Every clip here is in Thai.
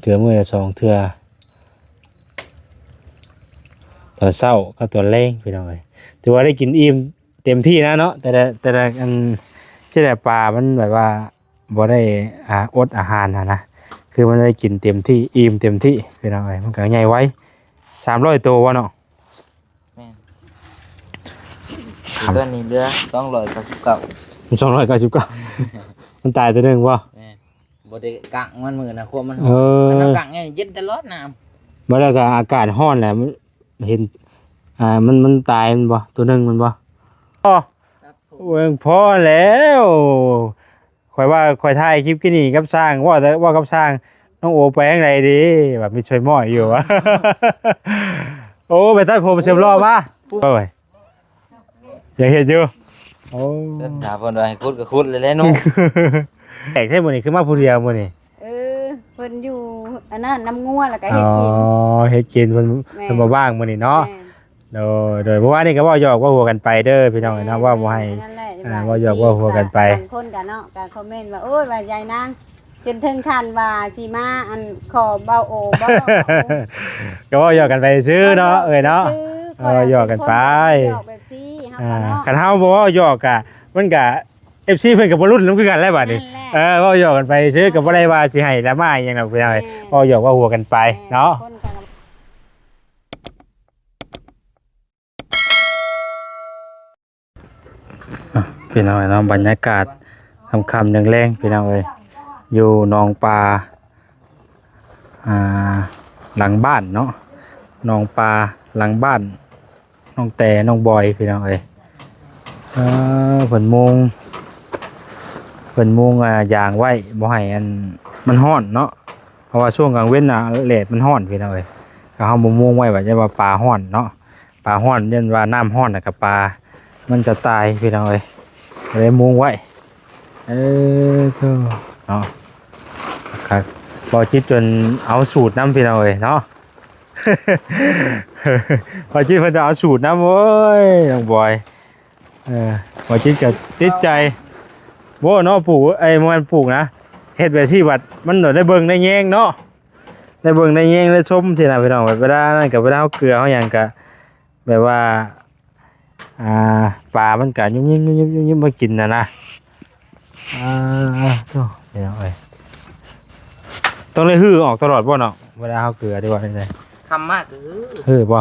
เกลือมื้อละสองเทื่อตอนเช้ากับตอนแลงพี่น้องเอ้ยถือว่าได้กินอิ่มเต็มที่นะเนาะแต่ละอันใช่แต่ปลามันแบบว่าบ่ได้อดอาหารนะคือมันได้กินเต็มที่อิ่มเต็มที่พี่น้องเอ้ยมันก็ใหญ่ไว้300ตัววะเนาะแม่นตัวนี้เรือ299มัน299มันตายตัวหนึงบ่แม่นบ่ได้กักมันมื้อนะควบมันมันกักไงเย็นตลอดน้ำบ่แล้วก็อากาศร้อนแหละมันเห็นมันตายมันบ่ตัวหนึงมันบ่อ๋อโอ้ยพอแล้วข่อยว่าข่อยถ่ายคลิปกินนี่กับสร้างว่าแต่ว่ากับสร้างน้องโอไปทางใดดีแบบมีช่วยหม้ออยู่วะ โอ้ไปตัดผมเสียบล้อมาโอ้ยอยากเห็นอยู่โอ้ ถ้าเพิ่นว่าให้ขุดก็ขุดเลยแหละเนาะ แตกแท้มื้อนี้คือมาผู้เดียวมื้อนี้เพิ่นอยู่อันนั้นน้ำงัวแล้วก็ อ๋อเฮ็ดกินเฮ็ดกินเพิ่นบ่ว่างมื้อนี้เนาะโดยเพราะว่านี่ก็เว้าหยอกเว้าหัวกันไปเด้อพี่น้องเนาะว่าบ่ให้เว้าหยอกเว้าหัวกันไปคนกันเนาะก็คอมเมนต์ว่าโอ้ยว่ายายนางจนถึงขั้นว่าสิมาอันขอเบาโอบ่ ก็เว้าหยอกกันไปซื้อเนาะเนาะหยอกกันไปหยอกแบบซี่เฮาก็เนาะ คันเฮาบ่เว้าหยอกอะมันก็ FC เพิ่นก็บ่รุ่นนำคือกันแล้วบัดนี้เว้าหยอกกันไปซื้อก็บ่ได้ว่าสิให้ละมาหยังดอกพี่น้องเว้าหยอกเว้าหัวกันไปเนาะพี่น้องเนาะบรรยากาศค่ำๆแรงๆพี่น้องเอ้ยอยู่หนองปลาหลังบ้านเนาะหนองปลาหลังบ้านน้องแต่น้องบอยพี่น้องเอ้ยเพิ่นมุงยางไว้บ่ให้อันมันร้อนเนาะเพราะว่าช่วงกลางเว้นน่ะแดดมันร้อนพี่น้องเอ้ยก็เฮาบ่มุงไว้ว่าจะว่าปลาร้อนเนาะปลาร้อนยันว่าน้ำร้อนน่ะกับปลามันจะตายพี่น้องเอ้ยเลยมุงไว้เท่าเนาะครับพอจิตจนเอาสูตรน้ำพี่น้องเอ้ยเนาะ พอจิตเพิ่นจะเอาสูตรน้ำโว้ยน้องบอยพอจิตก็ติดใจบ่เนาะปลูกมันปลูกนะเฮ็ดแบบที่วัดมันได้เบิ่งได้แยงเนาะได้เบิ่งได้แยงได้ชมสินะพี่น้องแบบเวลานั้นก็เวลาเฮาเกลือเฮาหยังก็แบบว่าปลามันก็ยุ่มๆๆๆมากินนะโธ่พี่น้องเอ้ยต้องเลยฮื้อออกตลอดบ่เนาะเวลาเฮาเกลือดีกว่าได้คำมากฮื้อบ่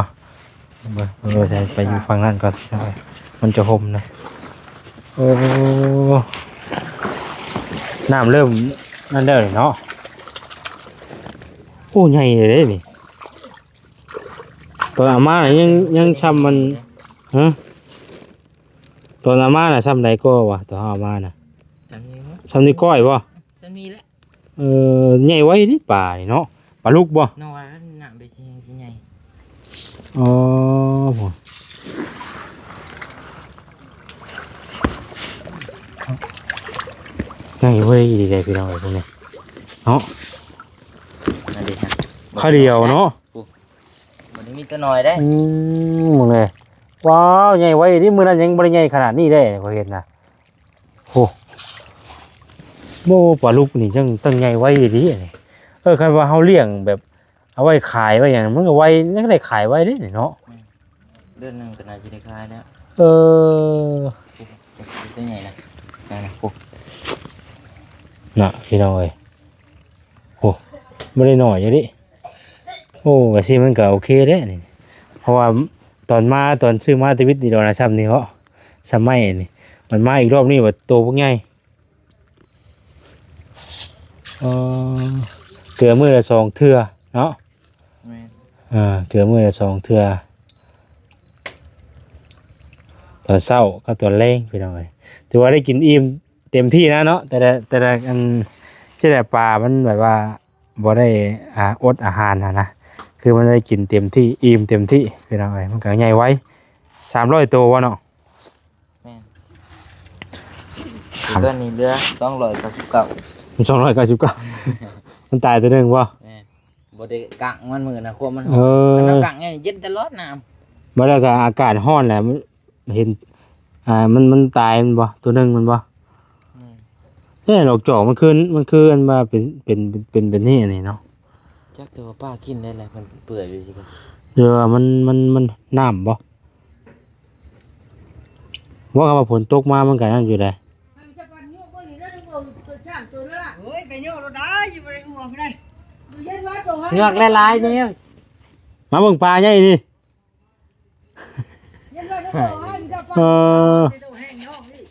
เราใช้ไปอยู่ฝั่งนั้นก่อนมันจะห่มนะโอ้น้ำเริ่มนั่นแล้วเนาะโอ้ใหญ่เลยนี่ตอนอาม่าน่ะยังช้ำมันฮะตอนอาม่าน่ะช้ำไหนก็วะตอนอาม่าน่ะช้ำนี่ก้อยบ่จะมีแล้วใหญ่ไว้ดิป่านี่เนาะปลาลูกบ่นอนหนักไปสิใหญ่อ๋อบ่ใหญ่ไว้ดีเลยพี่น้องไอ้พวกนี้เนาะข้าวเดียวเนาะมันมีตัวน้อยได้มึงเลยว้าวใหญ่ไว้นี่มือนั้นยังบ่ได้ใหญ่ขนาดนี้ได้พอเห็นนะโอ้โม่ปลาลูกนี่จังตั้งใหญ่ไว้ดีนี่คันว่าเฮาเลี้ยงแบบเอาไว้ขายไว้อย่างมันก็ไว้นั่นก็ได้ขายไว้เด้เนาะเดือนนึงก็น่าจะได้ขายแล้วตัวใหญ่นะน่ะพี่น้องเอ้ยโอ้บ่ได้น้อยอยู่ดิโอ้ก็สิมันก็โอเคเด้นี่เพราะว่าตอนซื้อมาตวิทย์นี่ดอกนะซ้ำนี่เนาะสมัยนี่มันมาอีกรอบนี้ว่าโตพวกใหญ่เกลือมื้อละ2เทื่อเนาะเกลือมื้อละ2เทื่อตอนเช้ากับตอนแลงพี่น้องเอ้ยถือว่าได้กินอิ่มเต็มที่นะเนาะแต่ละอันใช่แต่ปลามันแบบว่าบ่ได้อดอาหารนะคือมันได้กินเต็มที่อิ่มเต็มที่พี่น้องเอ้ยมันก็ใหญ่ไว้300ตัววะเนาะตัวนี้เรือ299มันมันตายตัวหนึงบ่บ่ได้กักมันมื้อนะควบมันกักไงเย็นตลอดน้ำบ่แล้วก็อากาศร้อนแหละมันเห็นมันตายมันบ่ตัวหนึงมันบ่ดอกจอกมันคืออันว่าเป็นนี่เนาะ จักตัวป้ากินได้แหละมันเปื่อยอยู่สิครับ เดี๋ยวมันน้ำบ่ว่าคำว่าฝนตกมามันก็นั่นอยู่ได้ เหงือกหลายๆเนี่ย มาเบิ่งปลาใหญ่นี่เออ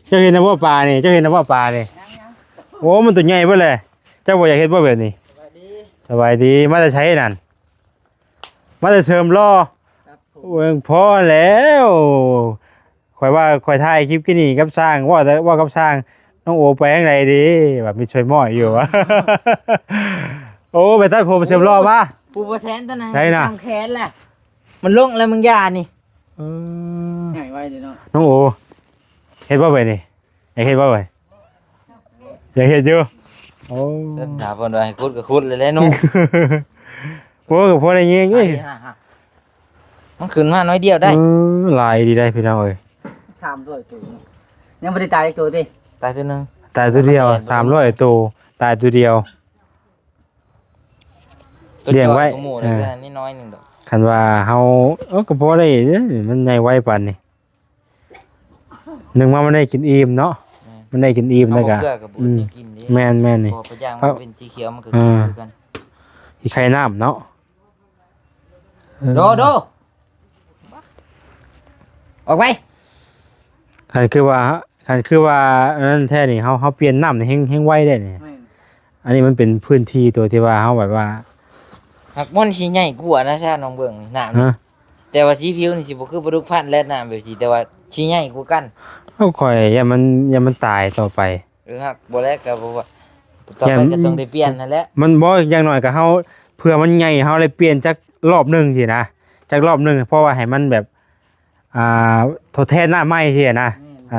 เจ้าเห็นนะว่าปลานี่เจ้าเห็นนะว่าปลานี่โอ้มันตัวใหญ่เบิ่เลยเจ้าบ่อยากเห็นบ่แบบนี้สบายดีมาจะใช้นั่นมาจะเสริมล้อโอ้ยพอแล้วข่อยว่าข่อยถ่ายคลิปกินนี่กับสร้างว่าแต่ว่ากับสร้างน้องโอไปข้างในดีแบบมีช่วยหม้ออยู่วะ โอ้ไปตัดผมเสริมล้อมา ปูประแสนตัวนั้น ใช่น่ะ ทำแขนแหละมันลงแล้วมึงยานี่ เออ ใหญ่ไว้เดี๋ยวน้อง น้องโอเห็นบ่ไปนี่อยากเห็นบ่ไปอยากเห็นอยู่โอ้ ถามเพิ่นว่าให้คุดก็คุดเลยแหละน้อง โหกับพอได้ยิงเอ้ย มันขึ้นมาน้อยเดียวได้ ลายดีได้พี่น้องเอ้ย 3ด้วยตัวยังบ่ได้ตายอีกตัวติ ตายตัวหนึง ตายตัวเดียว300ตัวตายตัวเดียว ตัว เลี้ยงไว้ จอยของหมูนี่ก็นี่น้อยหนึงดอก คันว่าเฮาก็พอได้เด้อมันใหญ่ไวปานนี้หนึ่งมามันได้กินอิ่มเนาะมันได้กินอิ่ม เอา แล้ว บ่ ก็ เกลือกับบุญกินดิ แม่นนี่ พอไปย่างมันเป็นสีเขียวมันก็กินคือกัน ที่ไข่น้ำเนาะ โดโดออกไป คันคือว่าอันนั้นแท้นี่เฮาเปลี่ยนน้ำนี่แฮงไวได้นี่ แม่น อันนี้มันเป็นพื้นที่ตัวที่ว่าเฮาแบบว่า หักม่อนสิใหญ่กว่านะชาน้องเบิ่งนี่น้ำนี่ ฮะ แต่ว่าสีผิวนี่สิบ่คือปลาดุกพันธุ์และน้ำแบบสิแต่ว่าสิใหญ่กว่ากัน เฮาค่อยอย่ามันตายต่อไป หรือหักบ่แลกก็บ่ว่าต่อไปก็ต้องได้เปลี่ยนนั่นแหละ มันบ่อย่างน้อยก็เฮาเพื่อมันใหญ่เฮาเลยเปลี่ยนจากรอบหนึงสินะจากรอบหนึงเพราะว่าให้มันแบบทดแทนหน้าใหม่สินะ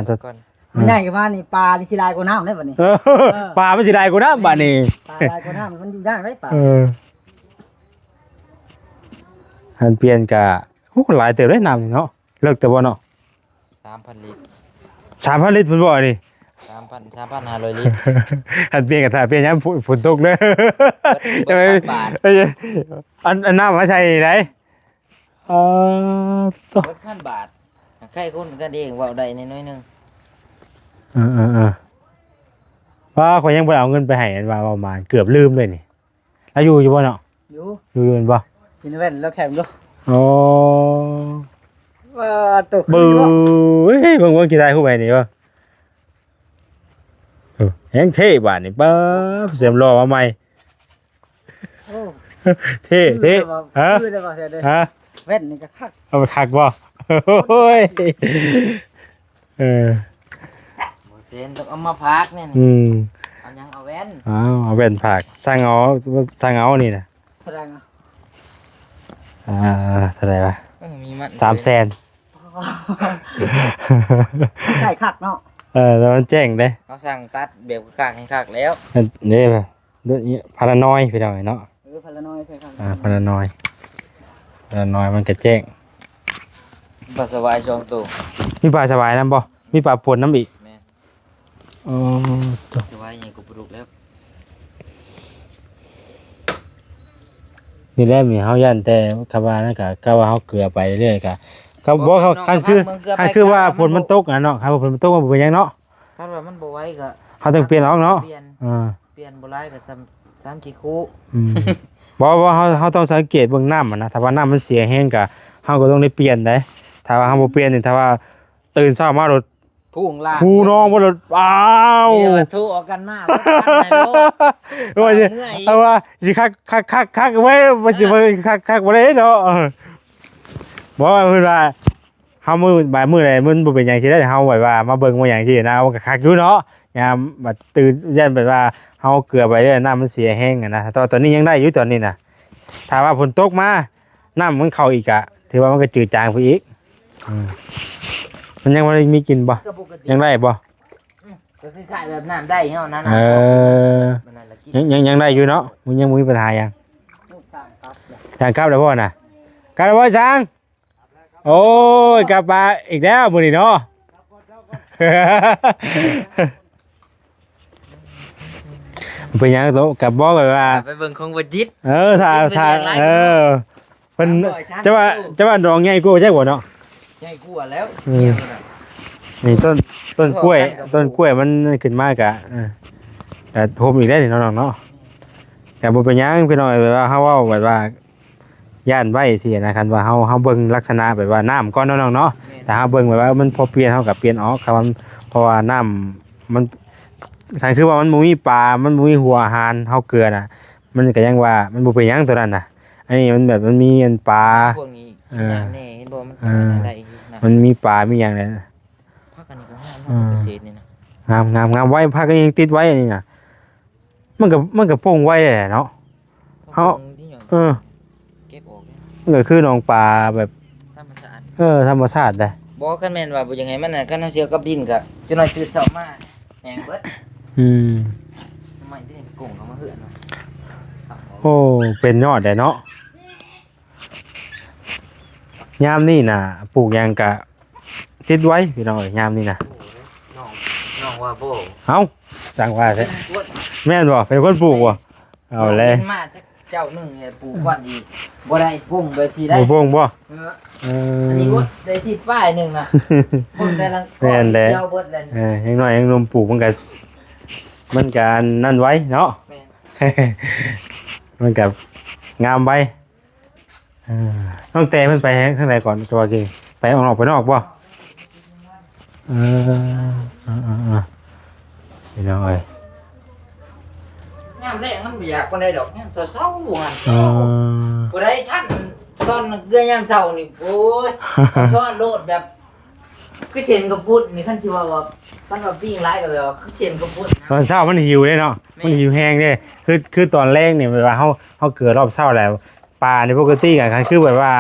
ทด ก่อน มันใหญ่กว่านี่ปลานี่สิลายกว่าน้ำได้บัดนี้ ปลามันสิได้กูนะบัดนี้ ปลาลายกว่าน้ำมันอยู่ยากได้ปลา หันเปลี่ยนก็โอ้หลายเติบได้น้ำนี่เนาะเลิกแต่บ่เนาะ 3,000 ลิตร 3,000 ลิตรเพิ่นบ่นี่ 3,500 ลิตร หันเปลี่ยนก็ถ้าเปลี่ยนยามฝนตกเด้อ เบิดพันบาท อันน้ำมาใช้ไหนตัว เบิดพันบาทใครคนกันเองเว้าได้น้อยๆนึง ว่าข่อยยังบ่ได้เอาเงินไปให้อันว่าประมาณเกือบลืมเลยนี่แล้วอยู่บ่เนาะ อยู่ อยู่แม่นบ่ กินแว่นแล้วแข่งดู อ๋อ ว่าตก บื้อเฮ้ยเบิ่งกี่ตายคู่ไปนี่บ่แฮงเท่บาดนี่ปั๊บเสียมรอมาใหม่ โอ้ เท่ฮะ คือได้บ่เสียเด้อ ฮะ แว่นนี่ก็คัก เอาไปคักบ่โอ้ยเออ บ่เซนต้องเอามาพักเนี่ย เอายังเอาแว่น เอาแว่นผักสร้างเอานี่นะ แสดงอ่ะ เท่าไหร่วะ มีมัน 300,000 ใช่คักเนาะ แล้วมันแจ้งเด้ เขาสั่งตัดแบบกากให้คักแล้ว นี่ป่ะพารานอยพี่น้อยเนาะ พลาน้อยใช่คัก พารานอยมันก็แจ้ง ปัสสาวะช่องตัว มีปลาสบายนำบ่มีปลาปนน้ำอีก แม่ อ๋อ ปัสสาวะยังกูปลุกแล้ว นี่แหละมีเฮายันแต่คำว่านั่นก็ว่าเฮาเกลือไปเรื่อยก็บ่เขาคันคือว่าฝนมันตกเนาะครับฝนมันตกมันบ่เป็นหยังเนาะ ถ้าว่ามันบ่ไหวก็ เฮาต้องเปลี่ยนออกเนาะ เปลี่ยน อ่า เปลี่ยนบ่หลายก็3-4คู่ บ่เฮาต้องสังเกตเบิ่งน้ำนะถ้าว่าน้ำมันเสียแห้งก็เฮาก็ต้องได้เปลี่ยนได้ถ้าว่าเฮาบ่เปลี่ยนนี่ถ้าว่าตื่นเช้ามารถ พุ่งล่าง ผู้น้องบ่รถอ้าว นี่ว่าทุออกกันมาก ว่าสิเอาว่าสิคักไว้บ่สิบ่คักบ่ได้เนาะบ่ว่าเพิ่นว่าเฮามื้อบ่ายมื้อใดมันบ่เป็นหยังสิได้เฮาไว้ว่ามาเบิ่งว่าหยังสินะมันก็คักอยู่เนาะยามบัดตื่นยันแบบว่าเฮาเกลือไปเรื่อยน้ำมันเสียแห้งอะนะตอนนี้ยังได้อยู่ตอนนี้น่ะถ้าว่าฝนตกมาน้ำมันเข้าอีกอะถือว่ามันก็จืดจางไปอีกมันยังบ่ได้มีกินบ่ ก็ปกติ ยังได้บ่ ก็คล้ายๆแบบน้ำได้เฮานั้น เออ มันนั่นละกิน ยังได้อยู่เนาะมันยังบ่มีปัญหาหยัง ลูกต่างครับ จางกลับแล้วพ่อน่ะกลับแล้วพ่อจางโอ้ยกลับมาอีกแล้วมื้อนี้เนาะ เป็นหยังโตกับบอกไว้ว่า ไปเบิ่งคงบ่จิต ถ้า เป็นอย่างไร เพิ่น 300 จะว่าดอกใหญ่กูใช่บ่เนาะ ใหญ่กว่าแล้ว นี่ต้นกล้วยต้นกล้วยมันขึ้นมากะแต่โฮมอีกได้นี่น้องๆเนาะแต่บ่เป็นหยังพี่น้องแบบว่าเฮาเว้าแบบว่าย่านไว้สินะคันว่าเฮาเบิ่งลักษณะแบบว่าน้ำก่อนน้องๆเนาะแต่เฮาเบิ่งแบบว่ามันพอเปลี่ยนเฮาก็เปลี่ยนออกครับมันเพราะว่าน้ำมันคันคือว่ามันบ่มีปลามันบ่มีหัวอาหารเฮาเกลือน่ะมันก็ยังว่ามันบ่เป็นหยังตัวนั้นน่ะอันนี้มันแบบมันมีอันปลา พวกนี้อย่างนี้เห็นบ่มันเป็นอะไรนะ มันมีปลามีหยังเลย พักอันนี้ก็งามเนาะเกษตรนี่นะ งามไว้พักก็ยังติดไว้อันนี้น่ะมันก็โป่งไว้แหละเนาะ เขา ที่หย่อน เออ เก็บออกเนี่ย มันก็คือหนองปลาแบบ ธรรมชาติ ธรรมชาติได้ บอกกันแม่นว่าบ่ยังไงมันน่ะกันเชื่อกับดินก็จนหน่อยตื่นเช้ามาแหงเบิด อืม ทำไมที่นี่กุ้งเขามาเหือนเนาะ โอ้เป็นยอดได้เนาะยามนี่น่ะปลูกหยังกะติดไว้พี่น้องเอ้ยยามนี่น่ะ น้องว่าโบ เอ้าจังว่าแท้แม่นบ่เป็นคนปลูกบ่เอาเลย มาจากเจ้าหนึงเนี่ยปลูกก่อนอีกบ่ได้พุ่งโดยที่ได้ บ่โป่งบ่ อันนี้บ่ได้ที่ป้ายหนึงน่ะพุ่งแต่ละ แม่นแหละ เจ้าเบิดแล้วนี่ ยังน้อยยังนมปลูกมันก็นั่นไว้เนาะ แม่น มันก็งามไว้น้องเตมันไปข้างในก่อนตัวจริงไปออกไปนอกบ่พี่น้องเอ้ย งามแรกมันบ่อยากปานใดดอกงามเศร้าๆบ่หั่น อ๋อ บ่ได้ทันตอนเดือนยามเช้านี่โอ้ยช้อนโลดแบบคือเส้นกระปุกนี่คันสิว่าคันว่าปิ้งหลายก็แบบว่าคือเส้นกระปุก ตอนเช้ามันหิวเด้เนาะมันหิวแห้งเด้คือตอนแรกเนี่ยเวลาเขาเกิดรอบเช้าแล้วปลาในปกติกันคือแบบว่า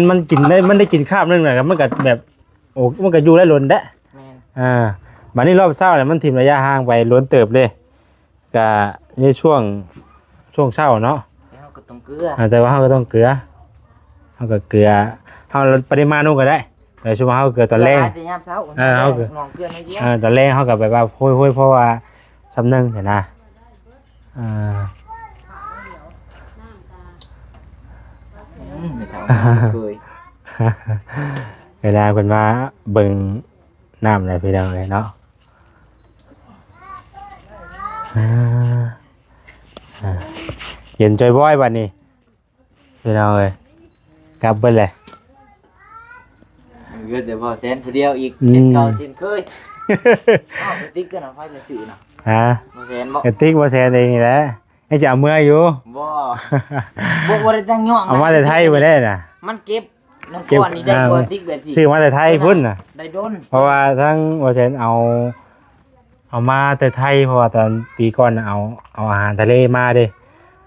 มันกินได้มันได้กินข้าวนึงเลยครับมันก็แบบโอ้มันก็อยู่ได้ล้นได้ แม่น บัดนี้รอบเช้าเนี่ยมันถิ่มระยะห่างไปล้นเติบเลยก็ในช่วงเช้าเนาะ แล้วเราก็ต้องเกลือ แต่ว่าเราก็ต้องเกลือเราก็เกลือเราลดปริมาณนู่นก็ได้แต่ช่วงเราเกลือตอนแรก แต่ยามเช้า เอาเกลือ น้องเกลือน้อยเดียว ตอนแรกเขาก็แบบว่าห้วยเพราะว่าสำนึงเห็นนะไม่เท่าเคย เวลาคนมาเบิ่งน้ำอะไรไปเราเลยเนาะเย็นใจบ่อยบัดนี้ไปเราเลยกลับเบิ่งเลย เยอะแต่พอแสนทีเดียวอีกเช่นเก่าเช่นเคยอ้าวไปติ๊กกันเอาไฟเลยสื่อนะ ฮะ พอแสนบอก กระติกว่าแซนเองนี่แหละให้จะเอาเมื่ออยู่ บ่ได้ตั้งย่อง เอามาแต่ไทยไปได้น่ะ มันเก็บน้ำก้อนนี่ได้กว่าติ๊กแบบสิ ซื้อมาแต่ไทยพุ่นน่ะ ได้โดน เพราะว่าทั้งว่าแซนเอามาแต่ไทยเพราะว่าตอนปีก่อนน่ะเอาอาหารทะเลมาเด้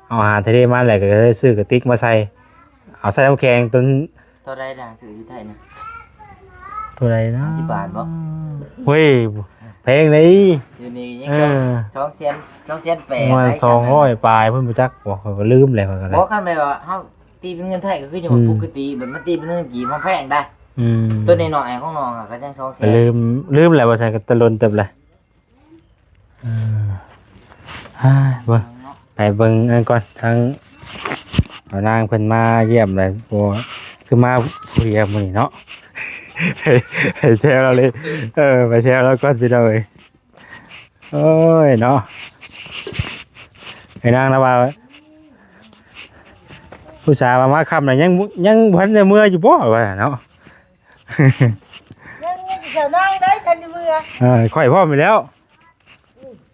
เอาอาหารทะเลมาแหละก็เลยซื้อกระติกมาใส่เอาใส่น้ำแข็งต้น เท่าไรด่างสื่อที่ไทยนะ ตัวไหนนะ 50 บาทบ่ เฮ้ยเพลงนี้ อยู่นี่ยัง เออ 200,000 มา200ปลายเพิ่นบ่จักบอกเขาก็ลืมแล้วเขาก็ได้ บ่คันแบบว่าเฮาตีเป็นเงินไทยก็คือจังหวัดปกติแบบมันตีเป็นเงินกี่มันแพงได้ อืม ตัวน้อยๆของน้องอ่ะก็ยัง200,000 ก็ลืมแล้วว่าใส่ก็ตะลนเติบเลยเบิ่งไปเบิ่งอันก่อนทางเอานางเพิ่นมาเยี่ยมเลยบ่คือมาผู้เดียวมื้อนี้เนาะ ไปแชร์เราเลยไปแชร์เราก่อนพี่น้องเอ้ยโอ้ยเนาะไอ้นางนะว่าผู้สาวมาค่ำน่ะยังบ่ทันได้เมื่ออยู่บ่ว่าเนาะ ยังเดี๋ยวนั่งได้ทันทีเมื่อ ค่อยพร้อมอยู่แล้ว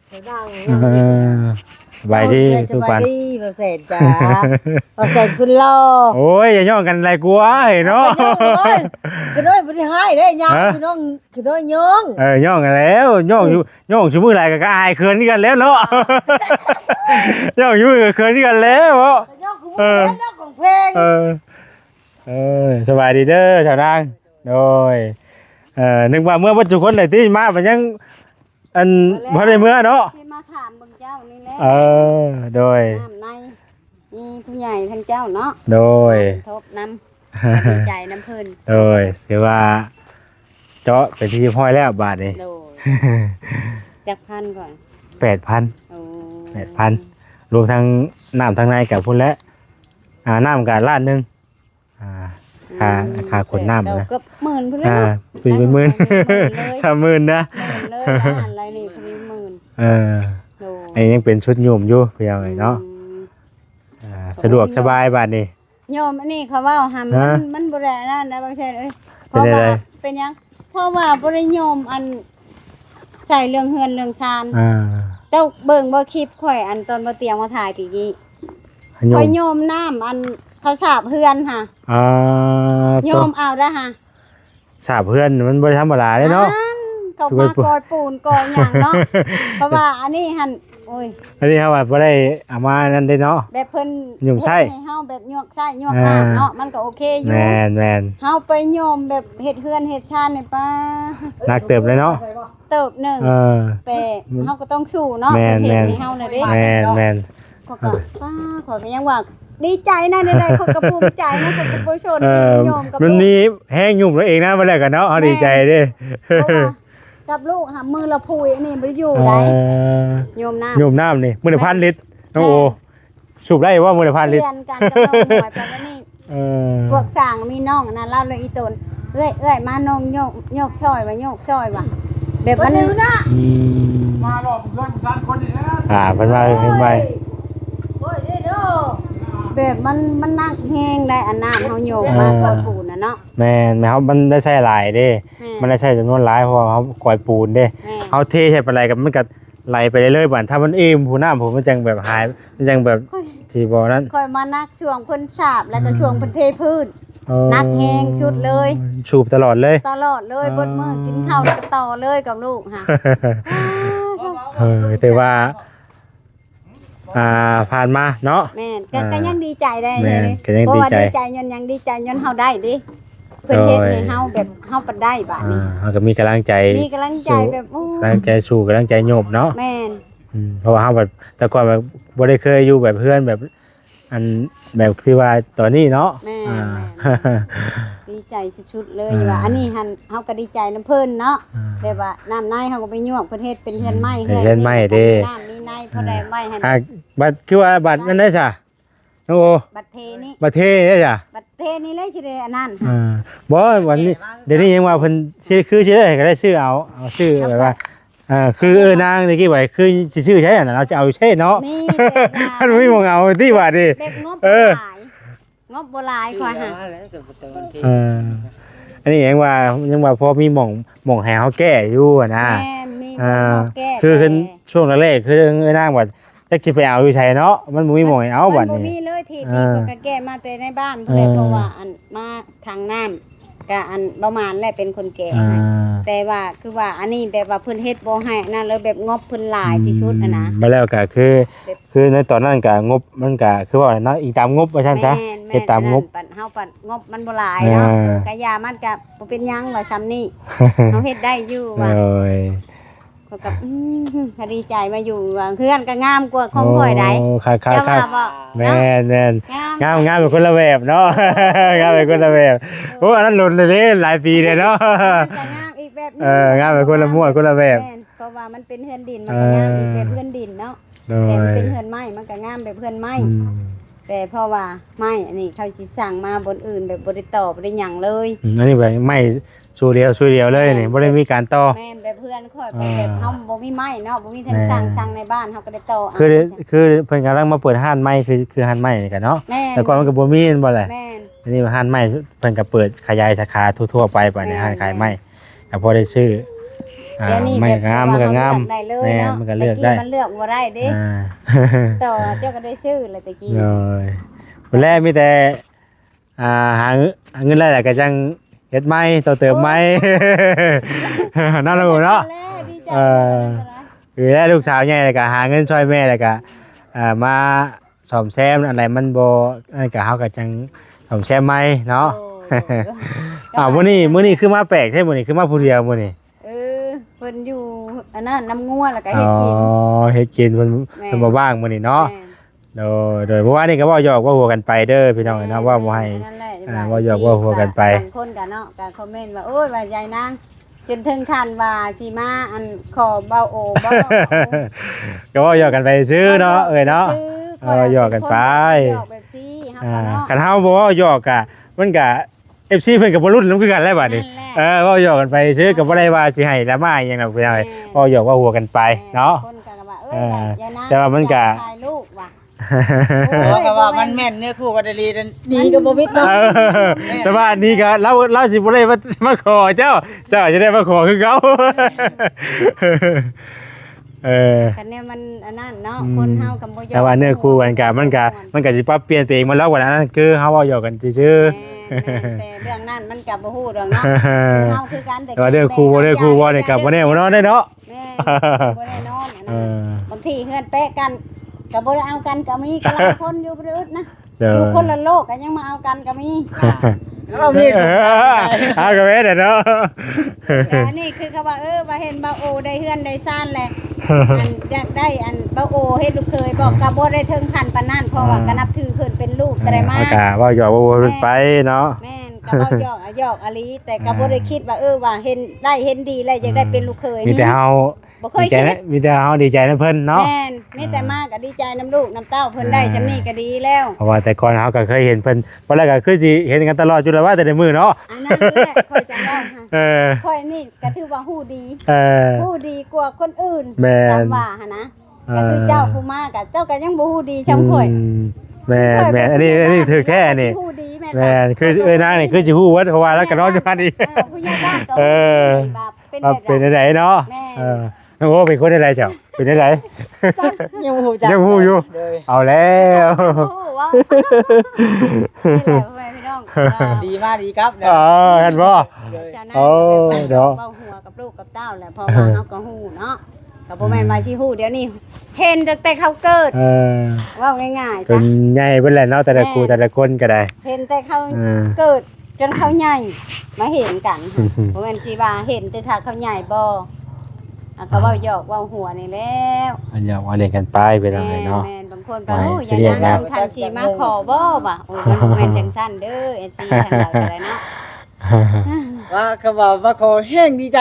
เดี๋ยวนั่ง สบายดีทุกวัน สบายดีบ่เสร็จจ้าบ่เสร็จคุณรอ โอ้ยอย่าย่องกันอะไรกูวะเนาะ คือน้อยบ่ได้ให้เด้ยังคือน้องคือน้อยยอง ย่องกันแล้วย่องอยู่มือไรก็อายเคินกันแล้วเนาะ ย่องอยู่มือก็เคินกันแล้วเนาะ ยองกูบ่ได้ยองของเพลง สบายดีเด้อชาวนางโดยนึกว่าเมื่อวันจุคนไหนที่มามันยังอันบ่ได้เมื่อเนาะ ที่มาถามเบิ่งเจ้านี่แหละ โดย น้ำในนี่ผู้ใหญ่ทั้งเจ้าเนาะ โดย ทบน้ำดีใจน้ำเพิ่น โดยถือว่าเจาะเป็นที่ห้อยแล้วบาทนี่ โดยจักพันก่อน 8,000 โอ้ 8,000รวมทั้งน้ำทั้งในกับพุ่นและน้ำกับล้านหนึงค่าขนน้ำ เดี๋ยว นะ เกือบหมื่นพุ่นเลย ปีเป็นหมื่น ชาหมื่นนะ เลยล้านอะไรนี่พุ่นนี้หมื่น โด ไอ้ยังเป็นชุดโยมอยู่เพียงไงเนาะสะดวกสบายบาดนี้ โยมอันนี้เขาว่าหำมันบ่ได้นั่นนะบางเช่นเพ เป็น ราะ อะไร ว่าเป็นหยังเพราะว่าบ่ได้โยมอันใส่เรื่องเฮือนเรื่องชานเจ้าเบิ่งบ่คลิปข่อยอันตอนบ่เตรียมมาถ่ายตะกี้ โย ข่อย ม โยมน้ำอันเขาสาบเฮือนค่ะโย ตัว มเอาได้ค่ะ สาบเพื่อนมันบ่ได้ธรรมดาเลยเนาะ เขามากอยปูนกอยหยังเนาะเพราะว่าอันนี้หั่นโอ้ย อันนี้เขาว่าบ่ได้เอามานั่นได้เนาะ แบบเพิ่น โยมไส้ ให้เฮาแบบโยกไส้โยกน้ำเนาะมันก็โอเคอยู่ แม่น เฮาไปโยมแบบเฮ็ดเฮือนเฮ็ดชานนี่ป้า นักเติบเลยเนาะ เติบหนึงแต่เฮาก็ต้องสู้เนาะ แม่น ประเทศนี้เฮาน่ะเด้ แม่น เขาก็ป้าขอยก็ยังว่าดีใจนะได้ๆเขาก็ภูมิใจนะเขาก็บ่ชนโยมกับ มัน ลูก มีแห้งยุ่มแล้วเองนะมาแล้วกันเนาะเอาดีใจเด้ เพราะว่ากับลูกหามือละพุยอันนี้บ่ได้อยู่ได้โยมน้ำ โยมน้ำนี่มื้อละพันลิตรน้องโอสูบได้ว่ามื้อละพันลิตร เรียนกันกับน้องหน่อยไปแล้วนี่พวกสร้างมีน้องอันนั้นเล่าเลยอีตนเอ้ยมาน้องโยกช่อยว่าโยกช่อยว่าแบบมัน มาบอกเพื่อนกันคนนี้นะ เพิ่นว่าเห็นไหม แบบมันนักแห้งได้อันน้ำเฮาโยกมาก่อนปูนน่ะเนาะ แม่นครับมันได้ใช้หลายเด้มันได้ใช้จำนวนหลายเพราะว่าเขาก่อยปูนเด้ แม่ เอาเทใส่ไปอะไรกับมันก็ไหลไปเรื่อยๆบัดถ้ามันอิ่มผู้น้ำผมมันจังแบบหายมันจังแบบที่บ่นั้น ค่อยมานักช่วงเพิ่นสาบแล้วก็ช่วงเพิ่นเทพื้น นักแห้งชุดเลย ชูบตลอดเลย ตลอดเลยเบดมื้อกินข้าวแล้วก็ต่อเลยกับลูกค่ะ แต่ว่าผ่านมาเนาะ แม่นก็ยังดีใจได้ แม่ เลย นก็ยังดีใจ เพราะว่าดีใจยังดีใจย้อนเฮาได้ดิเพิ่นเฮ็ดให้เฮาแบบเฮาปานได้บาดนี้ เขาก็มีกำลังใจ มีกำลังใจแบบโอ้ กำลังใจสู้กำลังใจโยบเนาะ แม่น เพราะว่าเขาแบบแต่ก่อนแบบบ่ได้เคยอยู่แบบเพื่อนแบบอันแบบที่ว่าตอนนี้เนาะ แม่ดีใจชุดๆเลยว่าอันนี้หันเฮาก็ดีใจนํเพิ่นเนาะแบบว่าน้ำในเฮาก็ไปยั่วเพิ่นเฮ็ดเป็นเฮือนไม้ เฮือนไม้เด้ น้ำมีในพอได้ไว้ให้ บัตรคือว่าบัตรนั่นได้จ้ะน้องโอ บัดเทนี่ บัตรเทได้จ้ะ บัดเทนี่เลยสิได้อันนั้น บ่วันนี้เดี๋ยวนี้ยังว่าเพิ่นชื่อคือสิได้ก็ได้ชื่อเอาชื่อแบบว่าคือนางตะกี้ไว้คือสิชื่อใช่น่ะเราจะเอาใช่เนาะ นี่ ท่านไม่มองเอาที่ว่าดิ เด็กงบบ่หลายงบบ่หลายกว่าหา อันนี้ยังว่าพอมีหม่องให้เฮาแก้อยู่อะนะ แม่มี แก้ คือช่วงแรกๆคือเอ้นางว่าจักสิไปเอาอยู่ไสเนาะมันบ่มีหม่องให้เอาบัด มันบ่ นี้ มีเลยที่ก็แก้มาแต่ในบ้านเพิ่นเพราะว่าอันมาทางน้ำก็อันประมาณแหละเป็นคนแก่ให้แต่ว่าคือว่าอันนี้แบบว่าเพิ่นเฮ็ดบ่ให้นั่นเลยแบบงบเพิ่นหลายที่สุดอะนะ มาแล้วก็คือในตอนนั้นก็งบมันก็คือว่าเนาะอีกตามงบว่าซั่นซะเฮ็ดตามงบ ปันเฮาปันงบมันบ่หลายเนาะกะยามันก็บ่เป็นหยังว่าซ้ำนี่เฮาเฮ็ดได้อยู่ว่า โอ้ย ก็กับก็ดีใจมาอยู่ว่าเพื่อนก็งามกว่าของข่อยได้ โอ้ค่ะ เจ้าว่าบ่ แม่น งาม งามเป็นคนละแบบเนาะ งามเป็นคนละแบบโอ้อันนั้นหล่นเลยเด้หลายปีเลยเนาะ จะงามอีกแบบนึ งามเป็นคนละม้วนคนละแบบ เพราะว่ามันเป็นเฮือนดินมันก็งามอีกแบบเฮือนดินเนาะ โด แต่มัน ย เป็นเฮือนไม้มันก็งามแบบเฮือนไม้แต่เพราะว่าไม้อันนี้เขาสิสั่งมาบนอื่นแบบบ่ได้ต่อบ่ได้หยังเลย อันนี้แบบไม่สู้เดียวเลยนี่บ่ได้มีการต่อ แม่นแบบเพื่อนข่อยไปแบบเฮาบ่มีไม้เนาะบ่มีทางสั่งในบ้านเฮาก็ได้ต่อ คือเพิ่นกำลังมาเปิดห้านไม้คือห้านไม้นี่กันเนาะ แม่น แต่ก่อนมันก็บ่มีนั่นบ่แหละ แม่น อันนี้ห้านไม้เพิ่นก็เปิดขยายสาขาทั่วๆไปในห้านขายไม้ก็พอได้ซื้อ เดี๋ยวนี้ มัน แบ ก็ บ งามมันก็งาม เลือได้เลย แม่ เนาะ มันก็เลือกได้ มันเลือกบ่ได้เด้ต่อเจ้าก็ได้ชื่อเลยตะกี้ เลยวันแรกมีแต่หาเงินได้แหละก็จังเฮ็ดไม้ต่อเติมไม้ นั่นแหละเนาะ ดีใจ คือได้ลูกสาวใหญ่แล้วก็หาเงินช่วยแม่แล้วก็มาซ่อมแซมอะไรมันบ่อันก็เฮาก็จังซ่อมแซมไม้เนาะมื้อนี้คือมาแปลกแท้มื้อนี้คือมาผู้เดียวมื้อนี้ เพิ่นอยู่อันนั้นน้ำงัวแล้วก็ อ๋ เฮ็ดกิน อเฮ็ดกินเพิ่นบ่ว่างมื้อนี้เนาะโดยเมื่อวานนี้ก็เว้าหยอกเว้าหัวกันไปเด้อพี่น้องเนาะว่าบ่ให้ว่าหยอกว่าหัวกันไป คนกันเนาะก็คอมเมนต์ว่าโอ้ยว่ายายนาง จนถึงขั้นว่าสิมาอันขอเบาโอบ่ ก็ว่าหยอกกันไปซื้อเนาะเนาะหยอกกันไป หยอกแบบซี่เฮาก็เนาะ คันเฮาบ่หยอกกะมันก็ FC เพิ่นก็บ่รุ่นนำคือกันแล้วบัดนี้ว่าหยอกกันไปซื้อก็บ่ได้ว่าสิให้ละมาอีหยังดอกพี่น้อยว่าหยอกว่าหัวกันไปเนาะ คนก็ว่าเอ้ยอย่านะ แต่ว่ามันก็ ถ่ายรูปว่ะ เพราะว่ามันแม่นเนื้อคู่กันดีๆนี่ก็บ่มิดเนาะ แต่ว่าอันนี้ก็เราสิบ่ได้มาขอเจ้าจะได้มาขอคือเขา คันเนี่ยมันอันนั้นเนาะคนเฮากับบ่ยอม แต่ว่าเนื้อคู่กันก็มันก็สิปรับเปลี่ยนไปเองมันแล้วกว่านั้นคือเฮาเว้าหยอกกันซื่อ แต่เรื่องนั้นมันก็บ่ฮู้ดอกเนาะเฮาคือกัน แต่ว่าเรื่องคู่บ่เนี่ยก็บ่แน่บ่นอนได้เนาะ แม่บ่ได้นอนอันนั้นบางทีเฮือนแปะกันก็บ่ได้เอากันก็มีก็หลายคนอยู่บ่ได้อึดนะอยู่คนละโลกก็ยังมาเอากันก็มี เรามี เอาก็แม่นเนาะ แต่อันนี้คือเขาว่าว่าเห็นบ่าโอได้เฮือนได้ซ่านแหละอันอยากได้อันบ่าโอเฮ็ดลูกเคยบอกก็บ่ได้ถึงขั้นปานนั้นเพราะว่าก็นับถือเพิ่นเป็นลูกก็ได้มา ก็ว่าหยอกว่าไปเนาะ แม่นก็บ่หยอกอลีแต่ก็บ่ได้คิดว่าว่าเห็นได้เห็นดีแล้วอยากได้เป็นลูกเคย มีแต่เฮา บ่เค ดี ย ใจ คิด นะมีแต่เฮาดีใจนะเพิ่นเนาะ แม่นมีแต่มากก็ดีใจน้ำลูกน้ำเต้าเพิ่นได้ชำนี้ก็ดีแล้ว เพราะว่าแต่ก่อนเฮาก็เคยเห็นเพิ่นบ่แล้วก็คือสิเห็นกันตลอดอยู่แล้วว่าแต่ในมือเนาะ อันนั้นแหละค่อยจังว่าค่อยนี่ก็ถือว่าฮู้ดีฮู้ดีกว่าคนอื่นตามว่าหั่นนะก็คือเจ้าผู้มาก็เจ้าก็ยังบ่ฮู้ดีชำข่อย แม่นอันนี้ถือแค่นี่แม่นคือนางนี่คือสิฮู้ว่าเพราะว่าแล้วก็นอนอยู่บ้านนี่ ผู้ใหญ่บ้านก็เป็น ว่าเป็นไดเนาะน้องโอ้เป็นคนไดเจ้าเป็นได ยังฮู้จัก ยังฮู้อยู่เอาแล้ว พี่น้อง ดีมากดีครับ เห็นบ่โอ้เดี๋ยว เบาหัวกับลูกกับเต้าแหละพอมาเฮาก็ฮู้เนาะก็บ่แม่นว่าสิฮู้เดี๋ยวนี้เห็นตั้งแต่เขาเกิดว่าง่ายๆ เป็ จ้ะ นใหญ่เบิ่นแหละเนาะแต่ละครูแต่ละคนก็ได้ เห็นแต่เขาเกิดจนเขาใหญ่มาเห็นกันบ่แม่นสิว่าเห็นแต่ถ้าเขาใหญ่บ่ก็เว้าหยอกเว้าหัวนี่แล้ว อันอยากว่าเล่นกันไปเป็นอะไรเนาะ แม่นบางคนว่าโอ้ยอย่านั่งคันสิมาขอบ่ว่ะโอ้ยมันบ่แม่นจังซั่นเด้อ FC ทางเราก็ได้เนาะ ว่าเขาบอกว่าขอแห้งดีใจ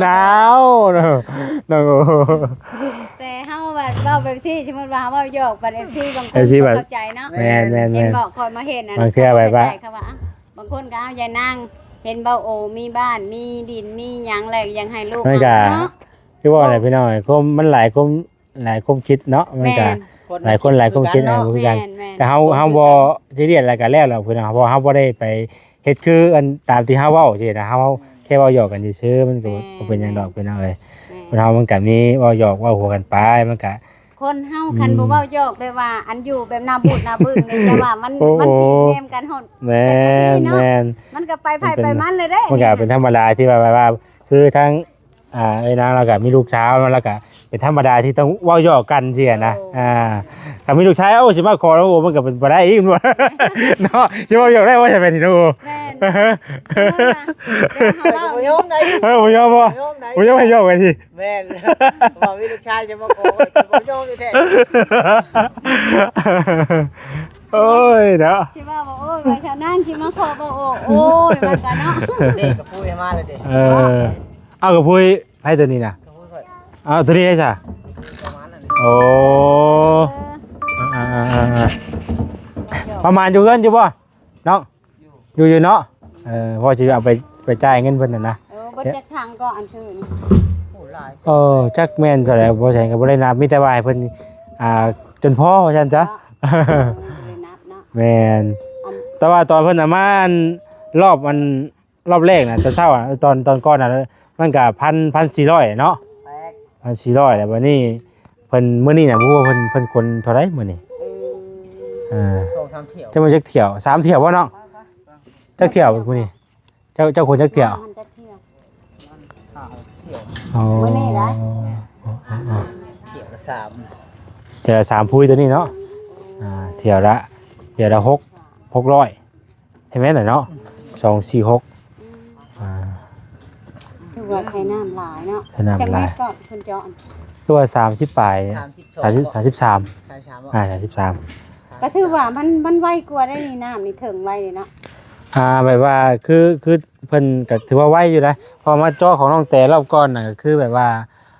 หนาวเนาะน้องโอ้ แต่เฮาว่าเว้าแบบซี่สมมุติว่าเว้าหยอกบัด FC บางคนเข้าใจเนาะ แม่น เห็นบอกคอยมาเห็นนะ บางเทื่อแบบว่า เขาว่าบางคนก็เอายายนางเห็นเบาโอมีบ้านมีดินมีหยังแหละยังให้ลูก ไม่กะ เนาะ คือว่าอะไรพี่น้องคมมันหลายคมคิดเนาะมันก็หลายคนหลายคมคิดอะไรคือกันแต่เฮาบ่สิเรียนอะไรกันแล้วล่ะพี่น้องเพราะเฮาบ่ได้ไปเฮ็ดคืออันตามที่เฮาเว้าสินะเฮาแค่เว้าหยอกกันซื่อๆมันก็บ่เป็นหยังดอกพี่น้องเอ้ยคนเฮามันก็มีเว้าหยอกเว้าหัวกันไปมันก็ คนเฮาคันบ่เว้าหยอกไปว่าอันอยู่แบบนาบุญนาบึ้งนี่จะว่ามันสิแนมกันฮอด แม่น มันก็ไปไผไปมันเลยเด้ มันก็เป็นธรรมดาที่ว่าคือทั้งไอ้นางเราก็มีลูกสาวแล้วก็เป็นธรรมดาที่ต้องเว้าหยอกกันสินะถ้ามีลูกชายสิมาขอแล้วโอ้มันก็เป็นบ่ได้อีกบ่เนาะสิเว้าหยอกได้ว่าจะเป็นที่โอ้ แม่น บ่ยอมได้ บ่ยอมบ่บ่ยอมให้หยอกกันสิ แม่นบอกวิลูกชายจะมาขอบ่ยอมแท้ โอ้ยเนาะ สิว่าโอ้ยว่าชาวนั่งสิมาขอบ่โอ้ยมันก็เนาะ เด็กกับพูดให้มาเลยเด็ก เอากับพุ้ยไผตัวนี้น่ะ กับพูดค่อย เอาตัวนี้ให้ซะ ประมาณนั้น โอ้ประมาณอยู่เงินอยู่บ่เนาะอยู่เนาะพอสิเอาไปจ่ายเงินเพิ่นน่ะนะ บ่จักทางก็อันชื่อนี่ โอ้หลาย จักแม่นเท่าไหร่บ่ใช่ก็บ่ได้นับมีแต่ว่าให้เพิ่นจนพอว่าซั่นจ้ะ เลยนับเนาะ แม่น อัน แต่ว่าตอนเพิ่นน่ะมารอบแรกน่ะแต่เช้าอ่ะตอนก่อนน่ะมันก็1,400เนาะ แตก 1,400แล้วบัดนี้เพิ่นมื้อนี้น่ะบ่รู้ว่าเพิ่นคนเท่าไหร่มื้อนี้2-3เที่ยว จะมาจักเที่ยว3เที่ยวบ่เนาะจักเที่ยวมื้อนี้เจ้าคนจักเที่ยว มันจะเที่ยว เที่ยว อ๋อ มื้อนี้เหรอ เที่ยวละ เที่ยวละ3พุ้ยตัวนี้เนาะเที่ยวละ600เห็นไหมน่ะเนาะ246ถือว่าใช้น้ำหลายเนาะ ใช้น้ำหลาย จังได๋ก็เพิ่นเจาะ ตัว30ปลาย33 33 33 ก็ถือว่ามันไวกว่าได้นี่น้ำนี่ถึงไวนี่เนาะ แบบว่าคือเพิ่นก็ถือว่าไวอยู่นะพอมาเจาะของน้องแต่รอบก่อนน่ะก็คือแบบว่า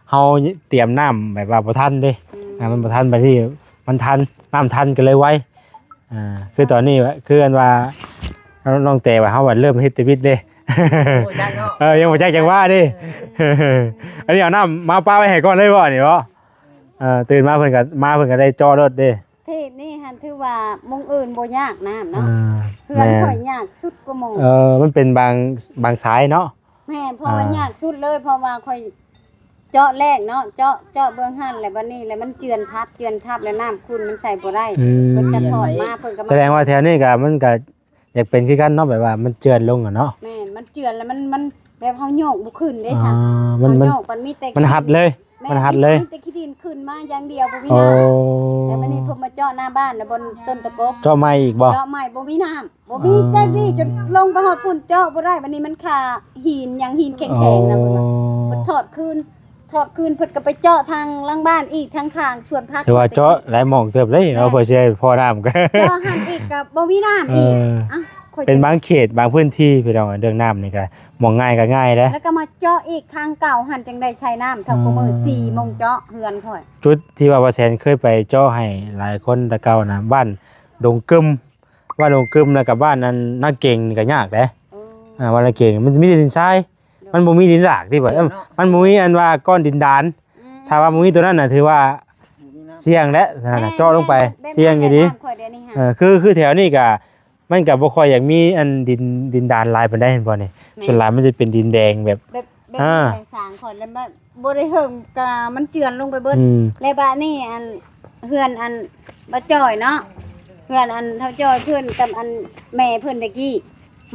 เฮาเตรียมน้ำแบบว่าบ่ทันเด้มันบ่ทันไปที่มันทันน้ำทันก็เลยไวคือตอนนี้คืออันว่าน้องแต่ว่าเฮาว่าเริ่มเฮ็ดชีวิตเด้ โอ้ยจังเนาะ ยังบ่จักจังว่าเด้ อันนี้เอาน้ำมาป้าไว้ให้ก่อนเลยบ่นี่บ่ตื่นมาเพิ่นก็ได้เจาะรถเด้ ที่นี่หันถือว่ามงอื่นบ่ยากน้ำ อ่า เนาะเพื่อนข่อยยากสุดก็มง มันเป็นบางสายเนาะ แม่นเพราะว่ายากสุดเลยเพราะว่าข่อยเจาะแรกเนาะเจาะเบื้องหั่นแล้วบัดนี้แล้วมันเจือนทับแล้วน้ำคุณมันใส่บ่ได้เพิ่นก็ถอดมาเพิ่นก็มา แสดงว่าแถวนี้ก็มันก็อยากเป็นคือกันเนาะแบบว่ามันเจือนลงอ่ะเนาะ แม่นมันเจือนแล้วมันแบบเฮาโยกบ่ขึ้นเด้ค่ะ มัน เฮาโยกมันมีแต่ มันหัดเลย แ มันหัดเลย มีแต่ขี้ดินขึ้นมาอย่างเดียวบ่มี โอ้ น้ำแล้วบัดนี้เพิ่นมาเจาะหน้าบ้านน่ะบนต้นตะกก เจาะไม้อีกบ่ เจาะใหม่บ่มีน้ำบ่มีใจดีจนลงไปฮอดพุ่นเจาะบ่ได้บัดนี้มันขาหินหยังหินแข็งๆนะเพิ่นว่าเพิ่นถอดคืนเพิ่นก็ไปเจาะทางหลังบ้านอีกทางข้างสวนผัก ถือว่าเจาะหลายหม่องเติบเลยเนาะเพื่อสิให้พอน้ำก็ เจาะหันอีกก็บ่มีน้ำอีกอ้าวข่อยจะ เป็นบางเขตบางพื้นที่พี่น้องเรื่องน้ำนี่ก็มองง่ายก็ง่ายเด้ แล้วก็มาเจาะอีกทางเก่าหันจังได้ใช้น้ำเท่ากับมื้อ4โมงเจาะเฮือนข่อย จุดที่ว่าแสนเคยไปเจาะให้หลายคนแต่เก่านะบ้านดงกึมบ้านดงกึมแล้วกับบ้านนั้นนาเก่งนี่ก็ยากเด้ บ้านนาเก่งมันมีแต่ดินทรายมันบ่มีดินหลากที่แบบมันบ่มีอันว่าก้อนดินดานถ้าว่าบ่มีตัวนั้นน่ะถือว่าเสี่ยงแล้วนั่นน่ะเจาะลงไปเสี่ยงอยู่ดีคือแถวนี้ก็มันก็บ่ค่อยอยากมีอันดินดานลายปานใดเห็นบ่นี่ส่วนหลายมันจะเป็นดินแดงแบบ แบบสร้างข่อยแล้วบ่ได้เฮิงก็มันเจือนลงไปเบิด แล้วบัดนี้อันเพื่อนอันบ่จ้อยเนาะเพื่อนอันเท่าจ้อยเพื่อนกับอันแม่เพิ่นตะกี้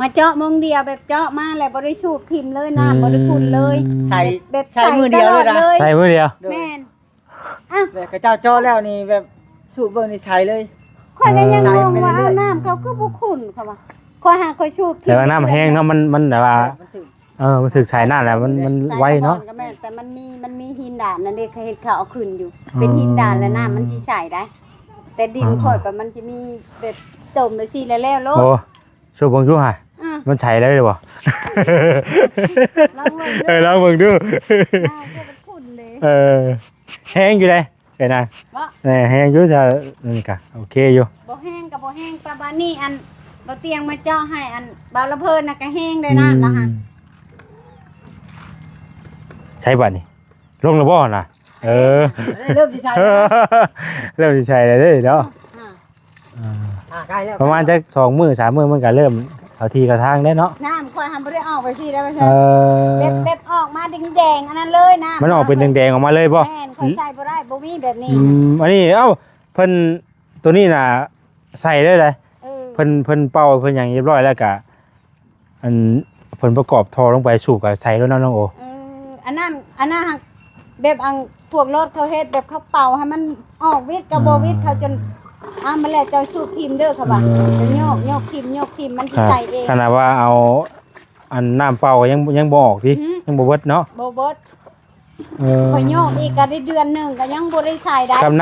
มาเจาะมงเดียวแบบเจาะมาแล้วบ่ได้สูบทิ่มเลยน้ำบ่ได้ขุ่นเลย ใส่ แบบ ใส่มือเดียวเลยนะ ใส่มือเดียว แม่น แบบกระเจ้าจ้อแล้วนี่แบบสูบเบิ่งนี่ใช้เลย ข่อยก็ยังงงว่าเอาน้ำเขาคือบ่ขุ่นเขาว่าข่อยหาข่อยสูบทิ่ม แต่ว่าน้ำแห้งเนาะมันแบบว่า มันถึง มันถึกสายน้ำแล้วมันไวเนาะ ก็แม่นแต่มันมีหินด่านนั่นเด้เขาเฮ็ดเขาเอาขึ้นอยู่ เป็นหินด่านแล้วน้ำมันสิใช้ได้ แต่ดินข่อยก็มันสิมีแบบจมจังซี่แล้วโลด โอ้สูบเบิ่งดูห่ามันใช้เลยบ่ ลองเบิ่งดู น้ำก็มันขุ่นเลย แห้งอยู่เลยเห็นนะ บ่ แห้งอยู่ถ้านั่นก็โอเคอยู่ บ่แห้งกับบ่แห้งปลาบานี่อันบ่เตียงมาเจาะให้อันบาละเพิ่นน่ะก็แห้งได้น้ำละฮะ ใช้บัตรนี่ลงระบ่น่ะเริ่มสิใช้ เริ่มสิใช้แล้วเด้เนาะ ใกล้แล้ว ประมาณจัก2มื้อ3มื้อมันก็เริ่มเอาทีกระทางได้เนาะ น้ำค่อยทำบ่ได้ออกไปสิได้ไป เอ เซ่แบบออกมาแดงๆอันนั้นเลยนะ มันออกเป็นแดงๆออกมาเลยบ่ แม่นค่อยใส่บ่ได้บ่มีแบบนี้ อันนี้เอ้าเพิ่นตัวนี้น่ะใส่ได้เลย เพิ่นเป่าเพิ่นหยังเรียบร้อยแล้วก็อันเพิ่นประกอบท่อลงไปสู่ก็ใส่แล้วเนาะน้องโอ อันนั้นแบบอังพวกรถเขาเฮ็ดแบบเขาเป่าให้มันออกวิทย์กับบ่วิทย์เขาจนมันแล้วเจ้าสูบทิมเด้อค่ะว่าจะโยกทิมมันสิใส่เอง ขนาดว่าเอาอันน้ำเป่าก็ยังบ่ออกติยังบ่เบิดเนาะ บ่เบิดข่อยโยกอีกก็ได้เดือนหนึงก็ยังบ่ได้ใส่ได้ กับ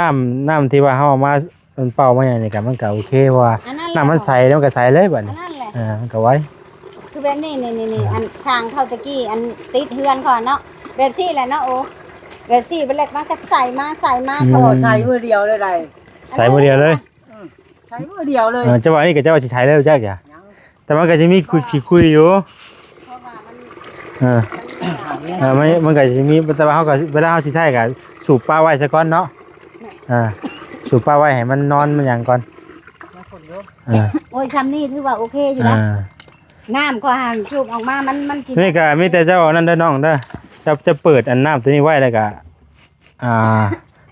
น้ำที่ว่าเฮาเอามามันเป่ามาอย่างนี้ก็มันก็โอเคว่าน้ำมันใสแล้วมันก็ใสเลยบัด อัน นี้ นั้นแหละ มันก็ไว้ คือแบบนี้นี่อันช่างเข้าตะกี้อันติดเฮือนก่อนเนาะแบบซี่แหละเนาะโอ้แบบซี่เป็นเล็กมาก็ใส่มาก็ ก็ใช้มือเดียวเลยได้ ใสมือเดียวเลย ใช้มือเดียวเลย จังหวะนี้ก็จะว่าสิใช้แล้วจักอย่าแต่มันก็จะมีคุยอยู่ เพราะว่ามัน มันก็จะมีแต่ว่าเฮาก็เวลาเฮาสิใช้ก็สูบปลาไว้ซะก่อนเนาะสูบปลาไว้ให้มันนอนมันหยังก่อน โอ้ยคำนี้ถือว่าโอเคอยู่นะน้ำก็หันสูบออกมามันสิ นี่ก็มีแต่เจ้านั่นเด้อน้องเด้อจะเปิดอันน้ำตัวนี้ไว้แล้วก็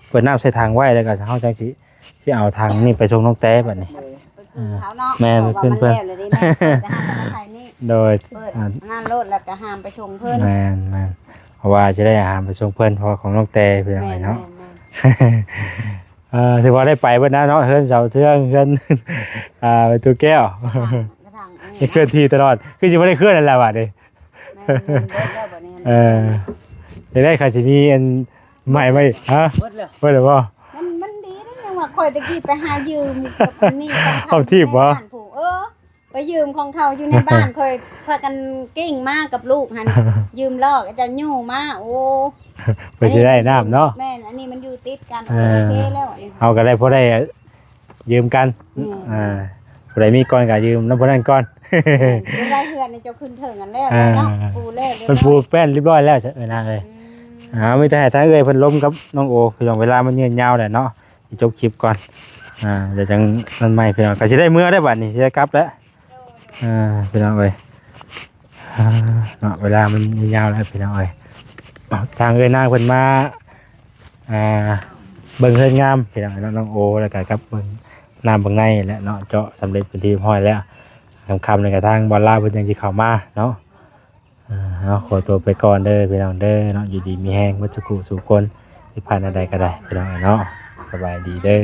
เปิดน้ำใส่ทางไว้แล้วก็เฮาจังสิเอาทางนี้ไปส่งน้องแต้บัดนี้ เขาเนาะ แม่เพิ่น แล้วเลยแม่จะหามมาใส่นี่ โดย เปิดงานรถแล้วก็หามไปชงเพิ่น แม่นเพราะว่าจะได้อาหารไปส่งเพิ่นเพราะของน้องแต้เพิ่นเอาไว้เนาะถือว่าได้ไปเบิดนะเนาะเฮือนเสาเทืองเฮือนไปตัวแก้วนี่เคลื่อนที่ตลอดคือสิบ่ได้เคลื่อนนั่นแหละบัดนี้ได้ค่ะสิมีอันใหม่มั้ยฮะ เบิดแล้ว บ่ได้บ่ มันดีนะยังว่าคอยตะกี้ไปหายืมกับคนนี้ เอาที่บ่ ไปยืมของเขาอยู่ในบ้านเคยพากันกิ้งมากับลูกหันยืมลอกจะยู่มาโอ้ เพื่อจะได้น้ำเนาะ แม่นอันนี้มันอยู่ติดกัน เออ โอเคแล้วอันนี้ เอาก็ได้พอได้ยืมกันผู้ใดมีก่อนก็ยืมน้ำผู้นั้นก่อน เดี๋ยวไรเฮือนนี่เจ้าขึ้นเถิงกันแล้วเนาะปูแล้วเรียบ มัน ร้ ปู อย แป้นเรียบร้อยแล้วใช่ไหมนางเลย ไม่แต่ถ้าเพิ่นล้มกับน้องโอคือต้องเวลามันยืนยาวแหละเนาะสิจบคลิปก่อนเดี๋ยวจังนั่นใหม่พี่น้องก็สิได้มื้อได้บัดนี้สิได้กลับแล้วพี่น้องเอ้ยเนาะเวลามันยืนยาวแล้วพี่น้องเอ้ยทางเอ้ยนางเพิ่นมาเบิ่งเฮือนงามพี่น้องน้องโอแล้วก็กับเบิ่งน้ำเบิ่งในและเนาะเจาะสำเร็จเป็นที่เรียบร้อยแล้วค่ำๆในกระทั่งบอลลาเพิ่นยังสิเข้ามาเนาะเอาขอตัวไปก่อนเด้อพี่น้องเด้อเนาะอยู่ดีมีแห้งวัชกุสู่คนที่ผ่านอะไรก็ได้พี่น้องเนาะสบายดีเด้อ